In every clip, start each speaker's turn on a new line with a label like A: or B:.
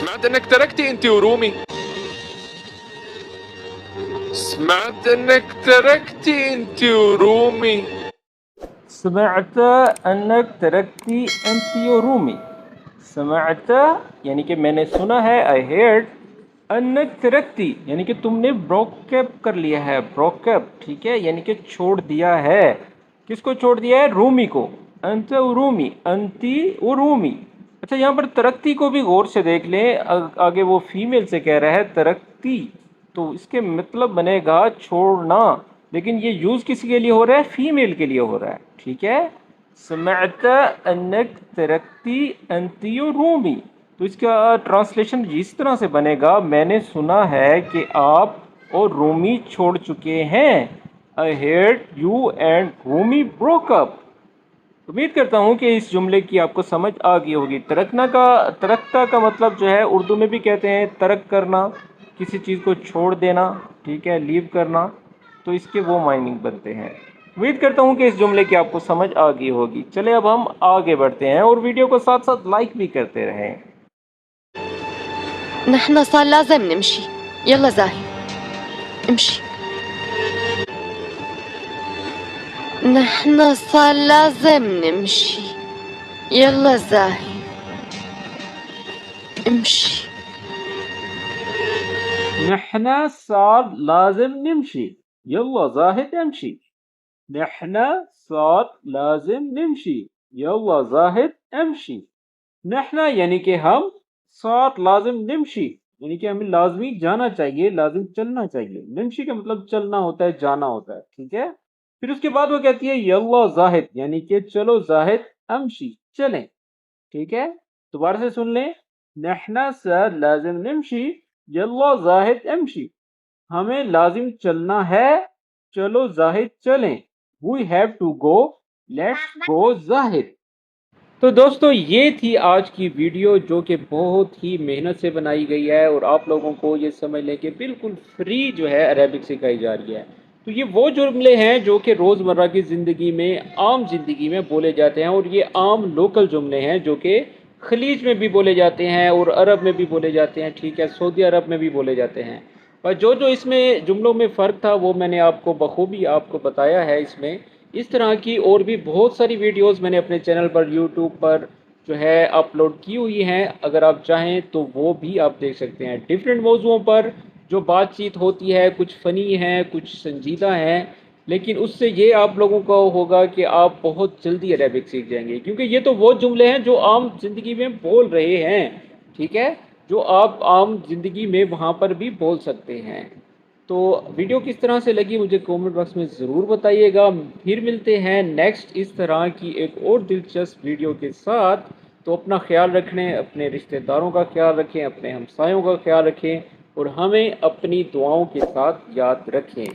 A: سمعت انك تركتي انت ورومي. سمعت انك تركتي انت ورومي.
B: سمعت انک ترکتی انتی و رومی. سمعت یعنی کہ میں نے سنا ہے، I heard. انک ترکتی یعنی کہ تم نے بروک اپ کر لیا ہے، بروک اپ، ٹھیک ہے، یعنی کہ چھوڑ دیا ہے. کس کو چھوڑ دیا ہے؟ رومی کو. انت و رومی، انتی و رومی. اچھا یہاں پر ترکتی کو بھی غور سے دیکھ لیں، آگے وہ فیمیل سے کہہ رہا ہے ترکتی، تو اس کے مطلب بنے گا چھوڑنا، لیکن یہ یوز کسی کے لیے ہو رہا ہے؟ فیمیل کے لیے ہو رہا ہے، ٹھیک ہے. سمعت انک ترکتی انتی و رومی، تو اس کا ٹرانسلیشن اس طرح سے بنے گا، میں نے سنا ہے کہ آپ اور رومی چھوڑ چکے ہیں. I heard you and Rumi broke up. امید کرتا ہوں کہ اس جملے کی آپ کو سمجھ آ گئی ہوگی. ترکتا کا مطلب جو ہے اردو میں بھی کہتے ہیں ترک کرنا، کسی چیز کو چھوڑ دینا، ٹھیک ہے، لیو کرنا، تو اس کے وہ معنی بنتے ہیں. امید کرتا ہوں کہ اس جملے کی آپ کو سمجھ آ گئی ہوگی. چلے اب ہم آگے بڑھتے ہیں اور ویڈیو کو ساتھ ساتھ لائک بھی کرتے رہیں.
C: نحن صار لازم نمشي. يلا زاهي امشي. نحن صار لازم نمشي. يلا زاهي امشي.
B: نحن صار لازم نمشي. يلا زاهد امشي. نحن صار لازم نمشي. يلا زاهد امشي. نحن یعنی کہ ہم، صار لازم نمشی یعنی کہ ہمیں لازمی جانا چاہیے، لازم چلنا چاہیے. نمشی کا مطلب چلنا ہوتا ہے، جانا ہوتا ہے، ٹھیک ہے. پھر اس کے بعد وہ کہتی ہے یلا زاہد یعنی کہ چلو زاہد امشی، چلیں، ٹھیک ہے. دوبارہ سے سن لیں، نحن صار لازم نمشی یلا زاہد امشی، ہمیں لازم چلنا ہے، چلو زاہد چلیں. We have to go, let's go زاہد. تو دوستو یہ تھی آج کی ویڈیو جو کہ بہت ہی محنت سے بنائی گئی ہے، اور آپ لوگوں کو یہ سمجھ لیں کہ بالکل فری جو ہے عربک سکھائی جا رہی ہے. تو یہ وہ جملے ہیں جو کہ روزمرہ کی زندگی میں، عام زندگی میں بولے جاتے ہیں، اور یہ عام لوکل جملے ہیں جو کہ خلیج میں بھی بولے جاتے ہیں اور عرب میں بھی بولے جاتے ہیں، ٹھیک ہے، سعودی عرب میں بھی بولے جاتے ہیں. اور جو اس میں جملوں میں فرق تھا وہ میں نے آپ کو بخوبی آپ کو بتایا ہے. اس طرح کی اور بھی بہت ساری ویڈیوز میں نے اپنے چینل پر، یوٹیوب پر جو ہے اپلوڈ کی ہوئی ہیں، اگر آپ چاہیں تو وہ بھی آپ دیکھ سکتے ہیں. ڈیفرنٹ موضوعوں پر جو بات چیت ہوتی ہے، کچھ فنی ہے، کچھ سنجیدہ ہیں، لیکن اس سے یہ آپ لوگوں کو ہوگا کہ آپ بہت جلدی عربک سیکھ جائیں گے، کیونکہ یہ تو وہ جملے ہیں جو عام زندگی میں بول رہے ہیں، ٹھیک ہے، جو آپ عام زندگی میں وہاں پر بھی بول سکتے ہیں. تو ویڈیو کس طرح سے لگی مجھے کومنٹ باکس میں ضرور بتائیے گا. پھر ملتے ہیں نیکسٹ اس طرح کی ایک اور دلچسپ ویڈیو کے ساتھ. تو اپنا خیال رکھیں، اپنے رشتہ داروں کا خیال رکھیں، اپنے ہمسایوں کا خیال رکھیں، اور ہمیں اپنی دعاؤں کے ساتھ یاد رکھیں.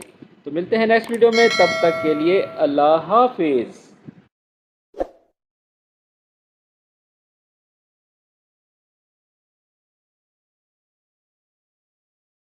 B: تو ملتے ہیں نیکسٹ ویڈیو میں، تب تک کے لیے اللہ حافظ.